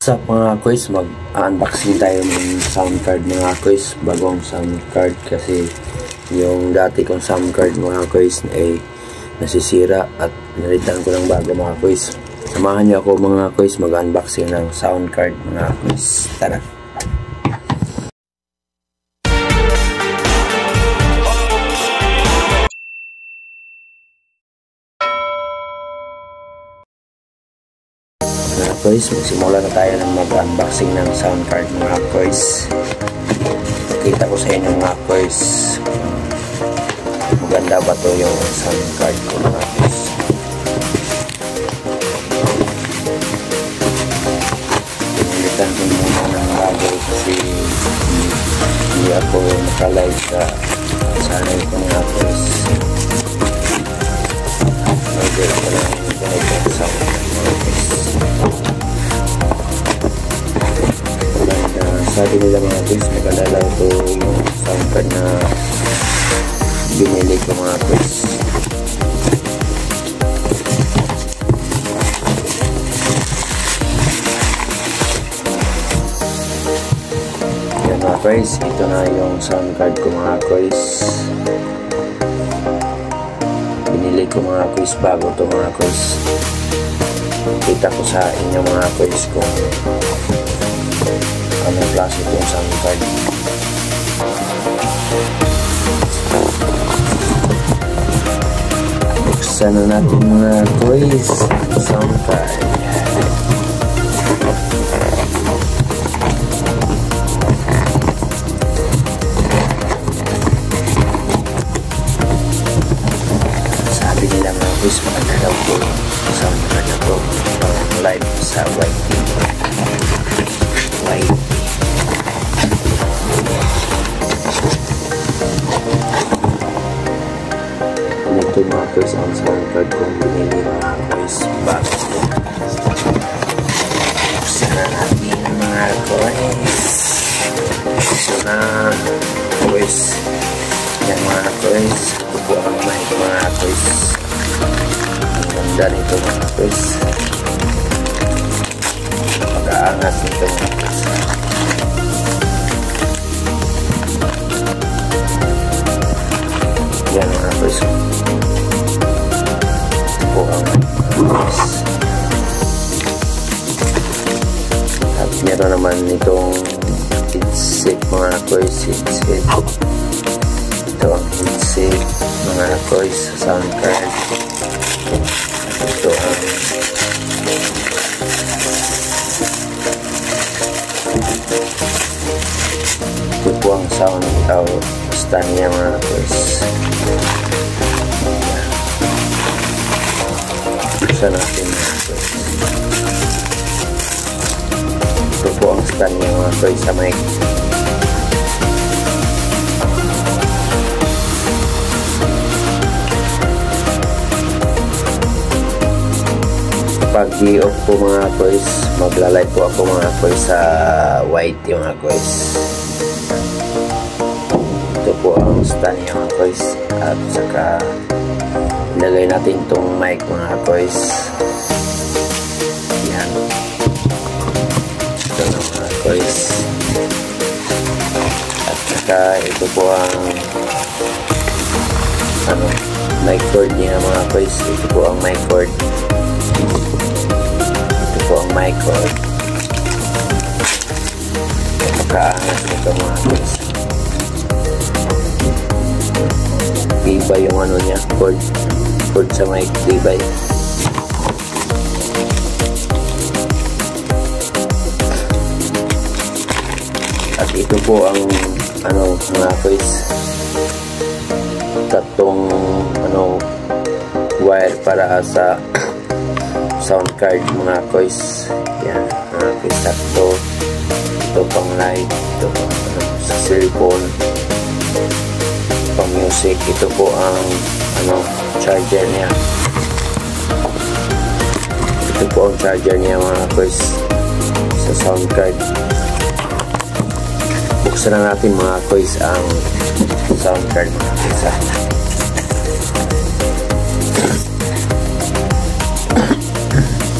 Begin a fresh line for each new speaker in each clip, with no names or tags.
What's up mga kois, mag-unboxing tayo ng sound card mga kois, bagong sound card kasi yung dati kong sound card mga kois ay nasisira at nalitan ko ng bago mga kois. Samahan niyo ako mga kois, mag-unboxing ng sound card mga kois. Tara! Mga kois, magsimula na tayo ng mag-unboxing ng sound card mga kois. Kita ko sa inyo mga kois, maganda ba to yung sound card ko mga kois. Pinilitan ko muna ng bago kasi hindi ako nakalive sa channel ko mga kois. Order ako lang ganito sa sound card mga kois. Sabi nila mga kois, maganda daw ito yung sound card na binili ko mga kois. Yan mga kois, ito na yung sound card ko mga kois. Binili ko mga kois, bago to mga kois. Kita ko sa inyo mga kois kung anong klase itong sound card. Buksan na natin mga kois sound card. Sabi nila mga kois, maganda daw po sound card na to live sa YT. Ito mga kois ang sound card kong binili mga kois bago. Buksan na natin mga kois. Ito na kois. Yan mga kois. Ito po ang mic mga kois. Ang ganda nito mga kois. Pag-aangas nito mga kois. Yan mga kois. At meron naman itong headset mga kois. Ito ang headset mga kois sound card. Ito ang ito po ang sound stand niya mga kois. Buksan natin mga kois. Ito po ang stand niya mga kois sa mic. Pag i-off po mga kois, magla-live po ako mga kois sa white yung mga kois. Ito po ang stand niya mga kois. At saka ilagay natin itong mic mga kois. Yan. Ito na mga kois. At saka ito po ang mic cord niya mga kois. Ito po ang mic cord. Ito po ang mic cord. Pagkaangas nito mga kois. Iba yung niya, cord sa mic, tibay. At ito po ang mga kois, tatlong wire para sa sound card mga kois. Yan mga kois, tatlo. Ito pang light, ito pang sa cellphone, pang music. Ito po ang charger niya. Ito po ang charger niya mga kois sa sound card. Buksan na natin mga kois ang sound card mga kois.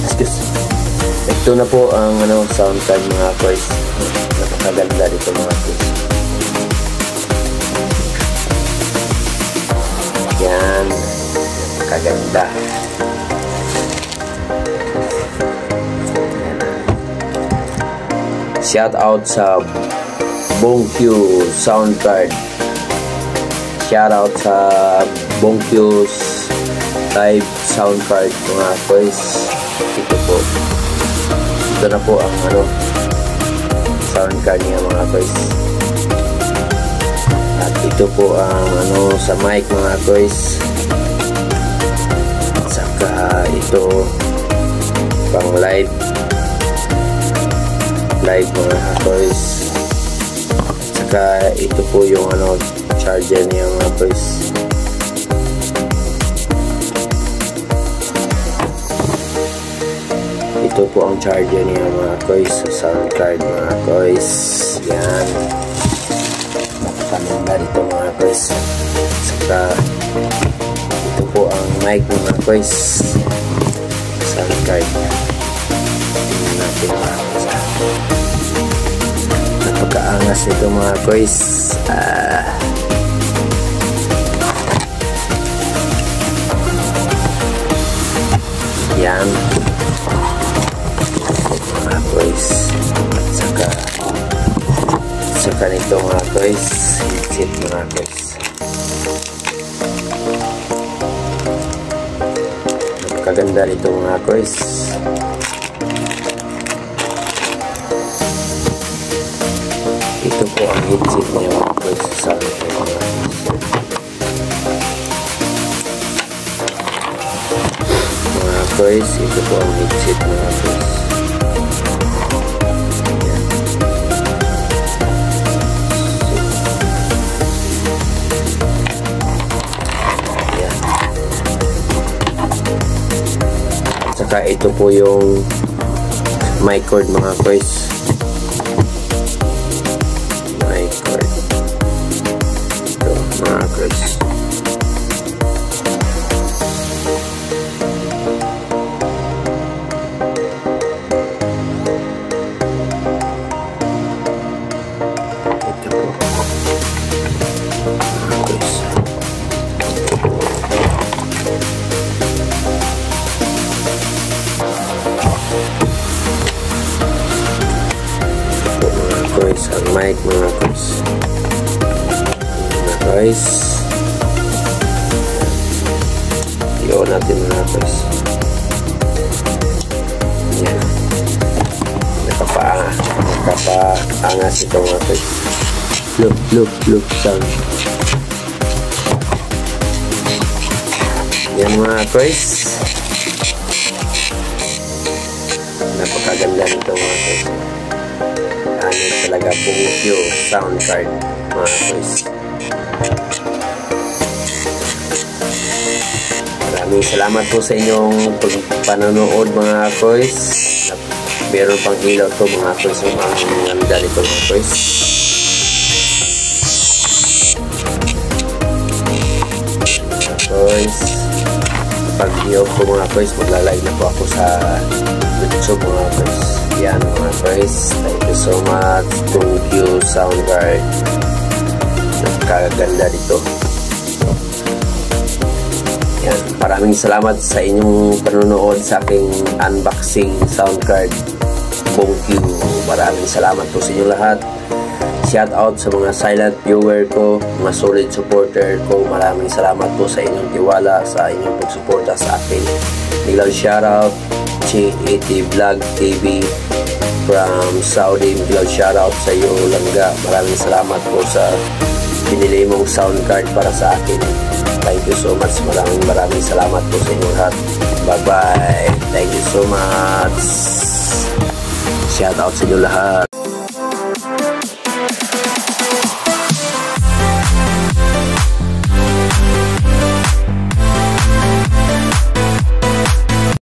Excuse. Ito na po ang sound card mga boys. Napakaganda dito mga boys. Yan, napakaganda. Shout out sa BongQ sound card. Shout out sa BongQ's live sound card mga boys. Ito po. Ito na po ang sound card niya mga boys. At ito po ang sa mic mga boys. At saka ito pang live mga boys. At saka ito po yung charger niya mga boys. Ito po ang charger niya mga boys sa sound card mga boys. Yan, napakaganda dito mga boys. Saka ito po ang mic mga boys, sound card. Tingnan natin mga boys. Napakaangas ito mga boys. Yan mga boys. Saka nito mga boys, headset mga boys. Napakaganda nito mga boys. Ito po ang headset niya mga boys. Sa mga boys, ito po ang headset mga boys. Saka ito po yung mic cord mga boys. Mic cord. Ito mga boys. Ito po mga boys. Ang mic mga boys. Mga boys, i-on natin mga boys. Yan, nakapaangas ito mga boys. Look sound. Yan mga boys, napakaganda nito mga boys. Talaga BongQ sound card mga boys. Maraming salamat po sa inyong panonood mga boys. Meron pang ilaw to mga boys. Ang ganda nito mga boys. Pag i-off po mga boys, magla-live na po ako sa YouTube mga boys. Yan mga boys, thank you so much. BongQ sound card, napakaganda dito. Yan, maraming salamat sa inyong panonood sa aking unboxing sound card BongQ. Maraming salamat po sa inyo lahat. Shout out sa mga silent viewer ko, mga solid supporter ko. Maraming salamat po sa inyong tiwala, sa inyong pagsuporta sa akin. Biglang shout out G80 Vlog TV from Saudi. Biglang shout out sa iyo Langga. Maraming salamat po sa pinili mong sound card para sa akin. Thank you so much. Maraming salamat po sa inyo lahat. Bye bye. Thank you so much. Shout out sa inyo lahat.